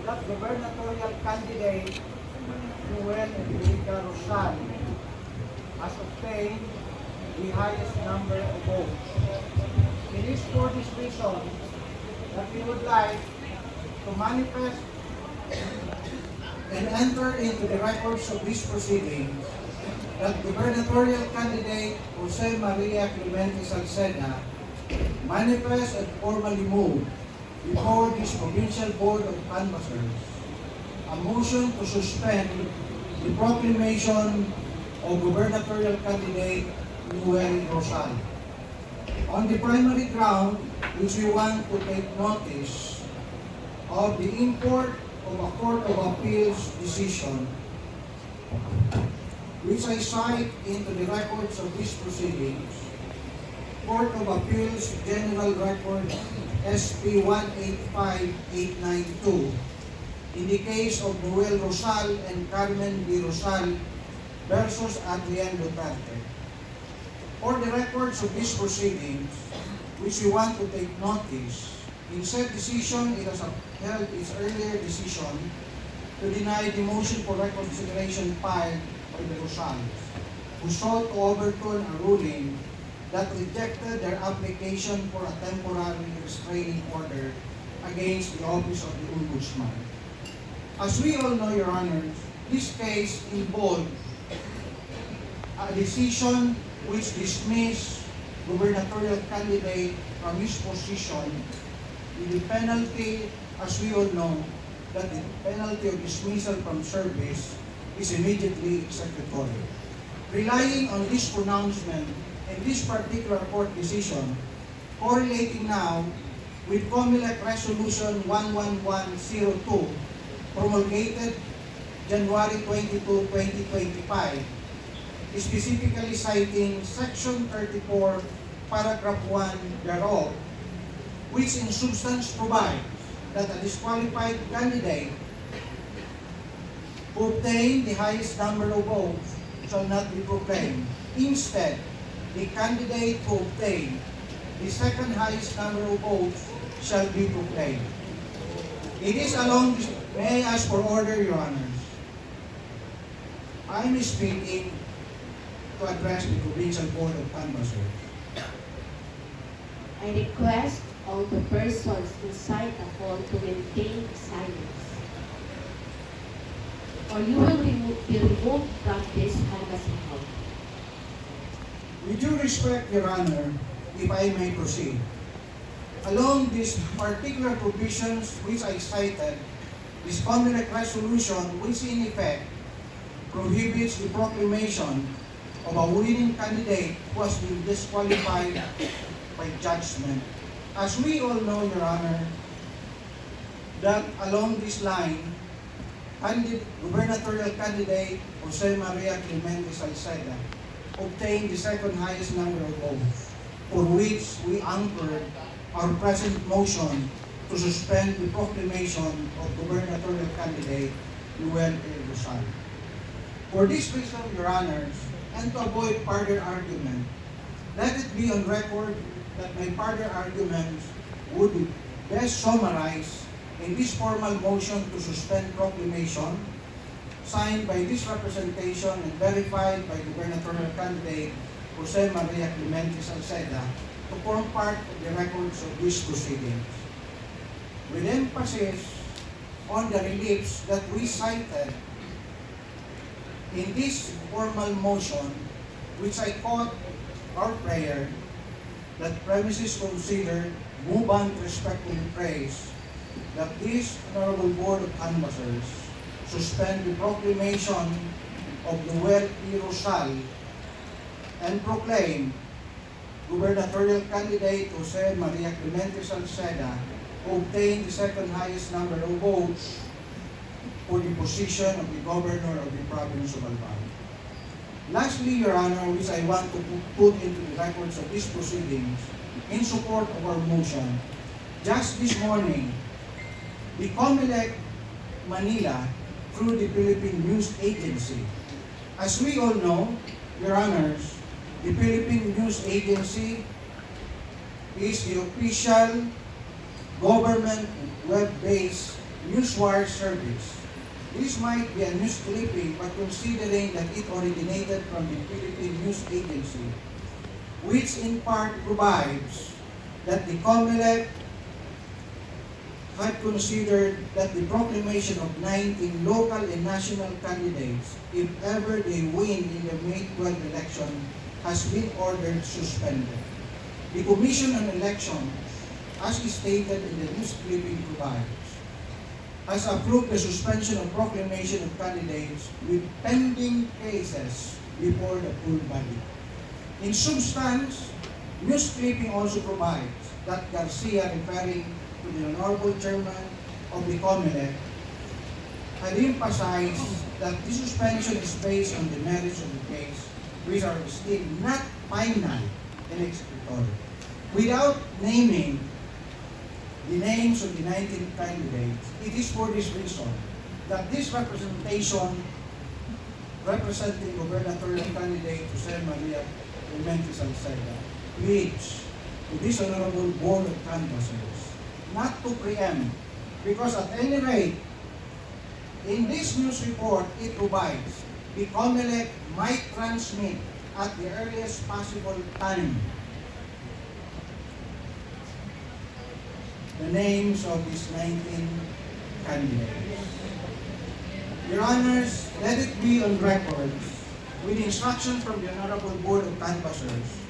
that gubernatorial candidate Noel Enrique Rosal has obtained the highest number of votes. It is for this reason that we would like to manifest and enter into the records of this proceeding that gubernatorial candidate Jose Maria Clemente Salceda manifest and formally move before this Provincial Board of Canvassers a motion to suspend the proclamation of gubernatorial candidate Noel Rosal. On the primary ground, which we want to take notice of the import of a Court of Appeals decision, which I cite into the records of these proceedings, Court of Appeals General Record SP 185892, in the case of Noel Rosal and Carmen D. Rosal versus Adrian Duterte. For the records of these proceedings, which we want to take notice, in said decision, it has upheld its earlier decision to deny the motion for reconsideration filed by the Rosals, who sought to overturn a ruling that rejected their application for a temporary restraining order against the office of the Ombudsman. As we all know, Your Honors, this case involved a decision which dismissed gubernatorial candidate from his position with the penalty, as we all know, that the penalty of dismissal from service is immediately executory. Relying on this pronouncement and this particular court decision, correlating now with COMELEC Resolution 11102, promulgated January 22, 2025, specifically citing Section 34, Paragraph 1 thereof, which in substance provides that a disqualified candidate who obtained the highest number of votes shall not be proclaimed. Instead, the candidate who obtained the second highest number of votes shall be proclaimed. It is along this, may I ask for order, Your Honors? I am speaking to address the Provincial Board of Canvassers. I request all the persons inside the hall to maintain silence, or you will be removed from this canvassing hall. With due respect, Your Honor, if I may proceed, along these particular provisions which I cited, this COMELEC resolution, which in effect prohibits the proclamation of a winning candidate who has been disqualified by judgment. As we all know, Your Honor, that along this line, gubernatorial candidate Jose Maria Clemente Salceda obtained the second highest number of votes, for which we anchored our present motion to suspend the proclamation of gubernatorial candidate Noel A. Rosal. For this reason, Your Honors, and to avoid further argument, let it be on record that my further arguments would be best summarized in this formal motion to suspend proclamation signed by this representation and verified by gubernatorial candidate Jose Maria Clemente Salceda to form part of the records of these proceedings. With emphasis on the reliefs that we cited in this formal motion, which I caught our prayer, that premises considered, move on to respectfully praise that this Honorable Board of Canvassers suspend the proclamation of Noel E. Rosal and proclaim gubernatorial candidate Jose Maria Clemente Salceda who obtained the second highest number of votes for the position of the Governor of the Province of Albay. Lastly, Your Honor, which I want to put into the records of these proceedings in support of our motion, just this morning, the COMELEC Manila, through the Philippine News Agency. As we all know, Your Honors, the Philippine News Agency is the official government web-based Newswire service. This might be a news clipping, but considering that it originated from the Philippine News Agency, which in part provides that the COMELEC had considered that the proclamation of 19 local and national candidates, if ever they win in the May 12 election, has been ordered suspended. The Commission on Elections, as stated in the news clipping provides, has approved the suspension of proclamation of candidates with pending cases before the full body. In substance, news clipping also provides that Garcia, referring to the Honorable Chairman of the COMELEC, had emphasized that the suspension is based on the merits of the case, which are still not final and executory. Without naming the names of the 19 candidates, it is for this reason that this representation representing gubernatorial candidate Jose Maria Clemente Salceda pleads to this Honorable Board of Canvassers not to preempt, because at any rate, in this news report, it provides the COMELEC might transmit at the earliest possible time the names of these 19 candidates. Your Honors, let it be on record with instruction from the Honorable Board of Canvassers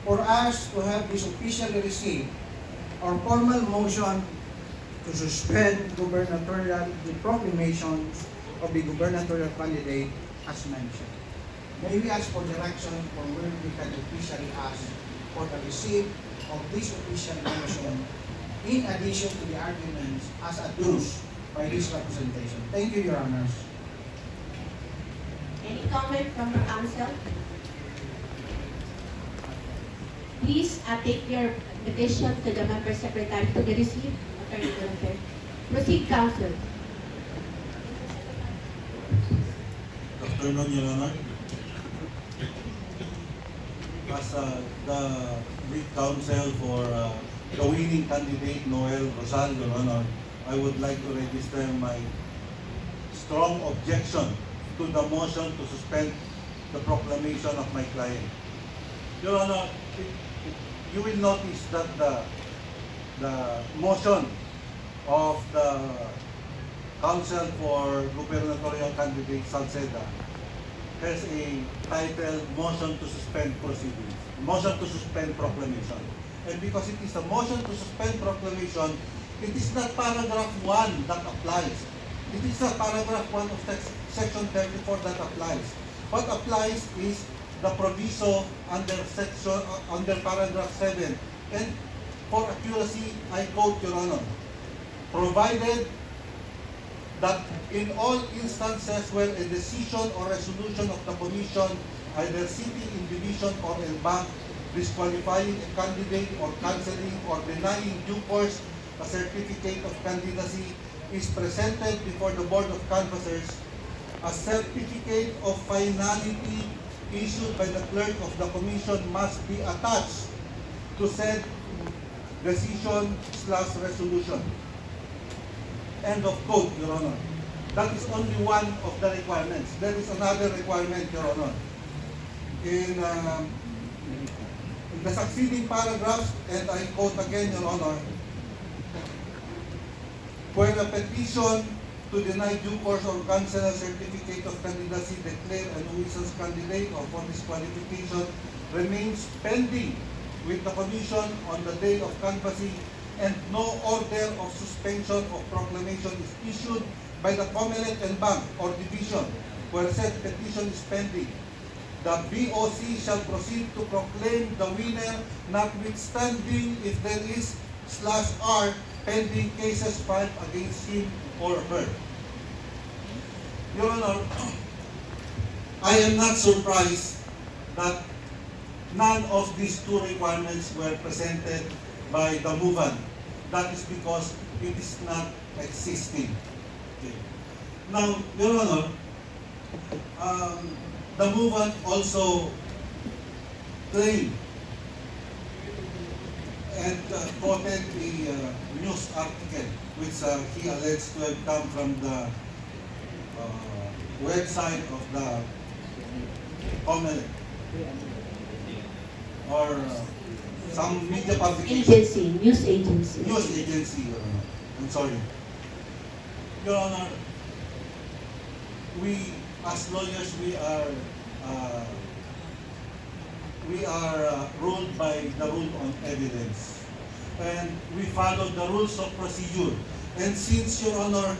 for us to have this officially received or formal motion to suspend the proclamations of the gubernatorial candidate as mentioned. May we ask for direction for where we can officially ask for the receipt of this official motion in addition to the arguments as adduced by this representation. Thank you, Your Honors. Any comment from the council? Please take your petition to the member secretary to be received. Attorney Golfer. Proceed, council. Good afternoon, Your Honor. As the lead counsel for the winning candidate, Noel Rosal, Your Honor, I would like to register my strong objection to the motion to suspend the proclamation of my client. Your Honor, you will notice that the motion of the counsel for gubernatorial candidate Salceda has a title, Motion to Suspend Proceedings, Motion to Suspend Proclamation. And because it is a motion to suspend proclamation, it is not paragraph 1 that applies. It is not paragraph 1 of section 34 that applies. What applies is the proviso under paragraph 7. And for accuracy, I quote, Your Honor, provided that in all instances where a decision or resolution of the Commission, either sitting in division or en banc, disqualifying a candidate or cancelling or denying due course a certificate of candidacy is presented before the Board of Canvassers, a certificate of finality issued by the clerk of the Commission must be attached to said decision/resolution. End of quote, Your Honor. That is only one of the requirements. There is another requirement, Your Honor. In the succeeding paragraphs, and I quote again, Your Honor, where a petition to deny due course or cancel a certificate of candidacy, declare a nuisance candidate or for disqualification remains pending with the Commission on the day of canvassing, and no order of suspension of proclamation is issued by the COMELEC and bank or division where said petition is pending. The BOC shall proceed to proclaim the winner notwithstanding if there is /R pending cases filed against him or her. Your Honor, I am not surprised that none of these two requirements were presented by the movant. That is because it is not existing. Okay. Now, Your Honor, the movant also claimed and quoted a news article which he alleged to have come from the website of the COMELEC or some media publication. News agency. News agency, Your Honor. I'm sorry. Your Honor, we, as lawyers, we are ruled by the rule on evidence. And we follow the rules of procedure. And since, Your Honor,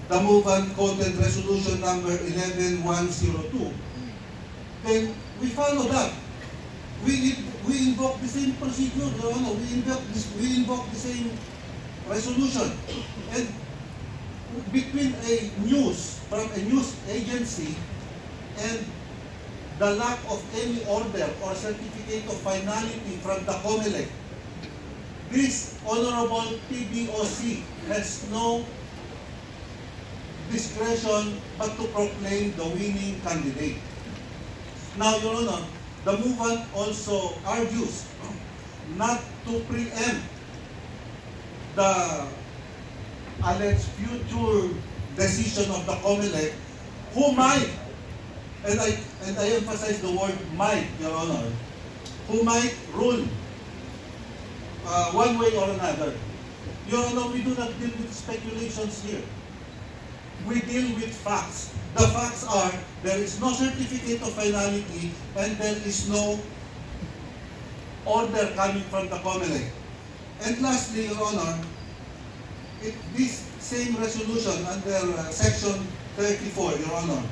the movement quoted resolution number 11102, then we follow that. We invoke the same procedure, Your Honor. We invoke the same resolution. And between a news from a news agency and the lack of any order or certificate of finality from the COMELEC, this Honorable PBOC has no discretion but to proclaim the winning candidate. Now, Your Honor, the movement also argues not to preempt the alleged future decision of the COMELEC, who might, and I emphasize the word might, Your Honor, who might rule one way or another. Your Honor, we do not deal with speculations here. We deal with facts. The facts are, there is no certificate of finality and there is no order coming from the COMELEC. And lastly, Your Honor, this same resolution under section 34, Your Honor,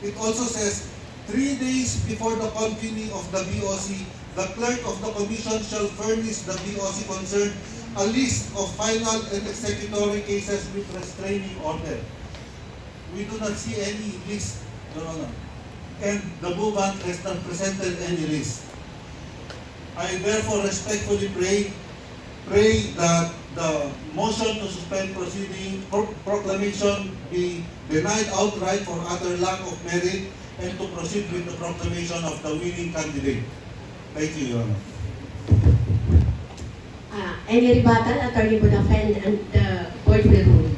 it also says, 3 days before the convening of the BOC, the clerk of the commission shall furnish the BOC concerned a list of final and executory cases with restraining order. We do not see any list, Your Honor, and the movement has not presented any list. I therefore respectfully pray that the motion to suspend proceeding proclamation be denied outright for utter lack of merit and to proceed with the proclamation of the winning candidate. Thank you, Your Honor. Any rebuttal, Attorney Bunafen, and the board will rule.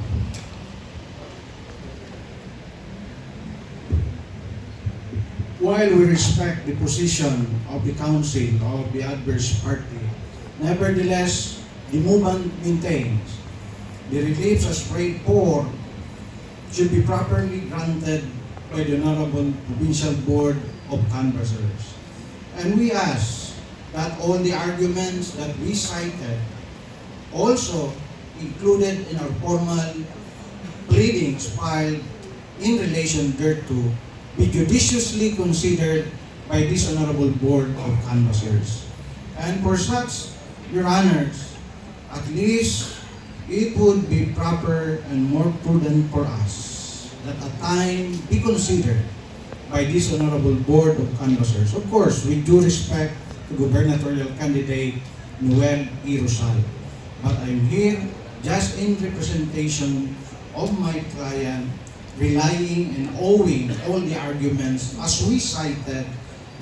While we respect the position of the council of the adverse party, nevertheless, the movement maintains the reliefs as prayed for should be properly granted by the Honorable Provincial Board of Canvassers. And we ask that all the arguments that we cited, also included in our formal pleadings filed in relation thereto, be judiciously considered by this Honorable Board of Canvassers. And for such, Your Honors, at least it would be proper and more prudent for us that a time be considered by this Honorable Board of Canvassers. Of course, with due respect to gubernatorial candidate Noel E. Rosal. But I'm here just in representation of my client, relying and owing all the arguments as we cited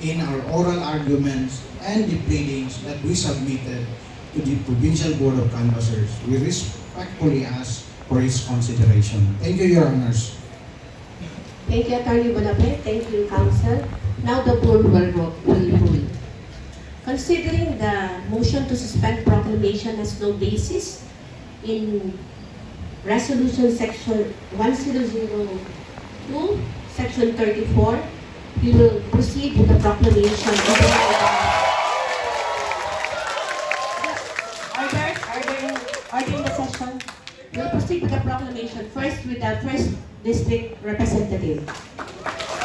in our oral arguments and the pleadings that we submitted to the Provincial Board of Canvassers. We respectfully ask for its consideration. Thank you, Your Honors. Thank you, Attorney Bunafen. Thank you, Counsel. Now the board will rule. Considering the motion to suspend proclamation has no basis in Resolution Section 1002, Section 34, we will proceed with the proclamation. Order in the session. We'll proceed with the proclamation first with the 1st District Representative.